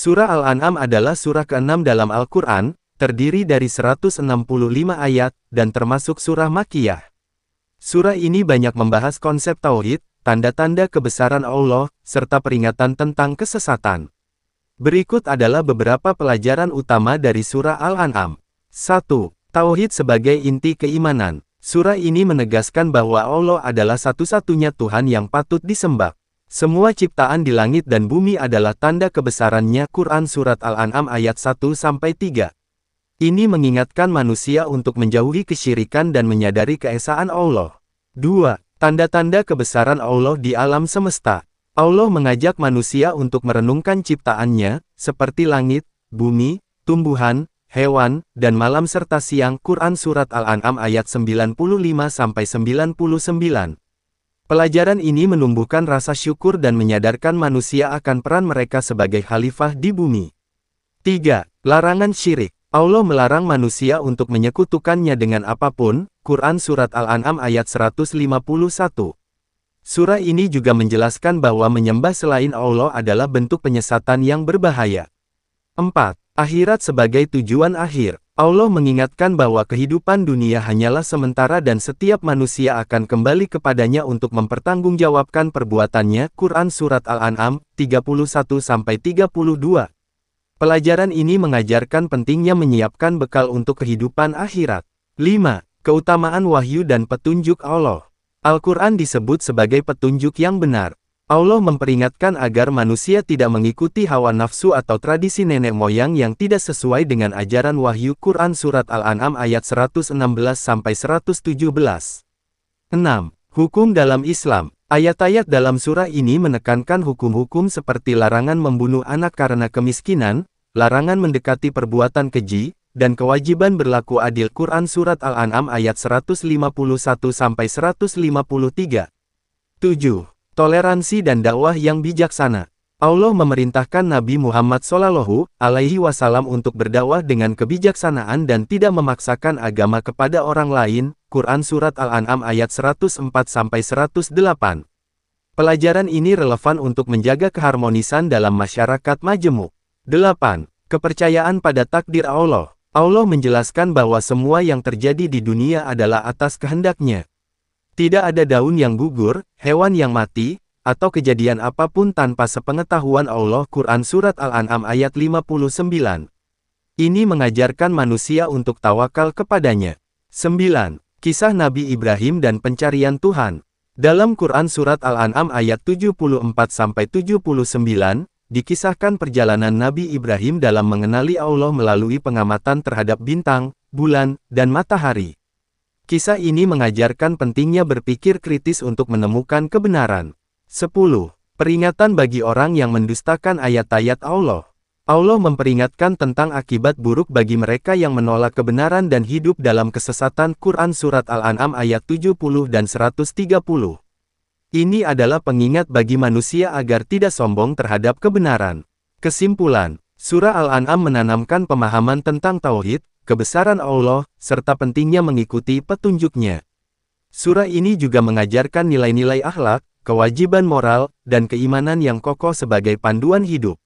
Surah Al-An'am adalah surah ke-6 dalam Al-Quran, terdiri dari 165 ayat, dan termasuk surah Makkiyah. Surah ini banyak membahas konsep tauhid, tanda-tanda kebesaran Allah, serta peringatan tentang kesesatan. Berikut adalah beberapa pelajaran utama dari surah Al-An'am. 1. Tauhid sebagai inti keimanan. Surah ini menegaskan bahwa Allah adalah satu-satunya Tuhan yang patut disembah. Semua ciptaan di langit dan bumi adalah tanda kebesarannya. Quran Surat Al-An'am ayat 1-3. Ini mengingatkan manusia untuk menjauhi kesyirikan dan menyadari keesaan Allah. 2. Tanda-tanda kebesaran Allah di alam semesta. Allah mengajak manusia untuk merenungkan ciptaannya, seperti langit, bumi, tumbuhan, hewan, dan malam serta siang. Quran Surat Al-An'am ayat 95-99. Pelajaran ini menumbuhkan rasa syukur dan menyadarkan manusia akan peran mereka sebagai khalifah di bumi. 3. Larangan syirik. Allah melarang manusia untuk menyekutukannya dengan apapun. Quran Surat Al-An'am ayat 151. Surah ini juga menjelaskan bahwa menyembah selain Allah adalah bentuk penyesatan yang berbahaya. 4. Akhirat sebagai tujuan akhir. Allah mengingatkan bahwa kehidupan dunia hanyalah sementara dan setiap manusia akan kembali kepadanya untuk mempertanggungjawabkan perbuatannya. Quran Surat Al-An'am 31-32. Pelajaran ini mengajarkan pentingnya menyiapkan bekal untuk kehidupan akhirat. 5. Keutamaan wahyu dan petunjuk Allah. Al-Quran disebut sebagai petunjuk yang benar. Allah memperingatkan agar manusia tidak mengikuti hawa nafsu atau tradisi nenek moyang yang tidak sesuai dengan ajaran wahyu. Quran Surat Al-An'am ayat 116-117. 6. Hukum dalam Islam. Ayat-ayat dalam surah ini menekankan hukum-hukum seperti larangan membunuh anak karena kemiskinan, larangan mendekati perbuatan keji, dan kewajiban berlaku adil. Quran Surat Al-An'am ayat 151-153. 7. Toleransi dan dakwah yang bijaksana. Allah memerintahkan Nabi Muhammad SAW untuk berdakwah dengan kebijaksanaan dan tidak memaksakan agama kepada orang lain. Quran Surat Al-An'am ayat 104-108. Pelajaran ini relevan untuk menjaga keharmonisan dalam masyarakat majemuk. 8. Kepercayaan pada takdir Allah. Allah menjelaskan bahwa semua yang terjadi di dunia adalah atas kehendak-Nya. Tidak ada daun yang gugur, hewan yang mati, atau kejadian apapun tanpa sepengetahuan Allah. Quran Surat Al-An'am ayat 59. Ini mengajarkan manusia untuk tawakal kepadanya. 9. Kisah Nabi Ibrahim dan pencarian Tuhan. Dalam Quran Surat Al-An'am ayat 74-79, dikisahkan perjalanan Nabi Ibrahim dalam mengenali Allah melalui pengamatan terhadap bintang, bulan, dan matahari. Kisah ini mengajarkan pentingnya berpikir kritis untuk menemukan kebenaran. 10. Peringatan bagi orang yang mendustakan ayat-ayat Allah. Allah memperingatkan tentang akibat buruk bagi mereka yang menolak kebenaran dan hidup dalam kesesatan. Quran Surat Al-An'am ayat 70 dan 130. Ini adalah pengingat bagi manusia agar tidak sombong terhadap kebenaran. Kesimpulan, Surah Al-An'am menanamkan pemahaman tentang tauhid, kebesaran Allah, serta pentingnya mengikuti petunjuk-Nya. Surah ini juga mengajarkan nilai-nilai akhlak, kewajiban moral, dan keimanan yang kokoh sebagai panduan hidup.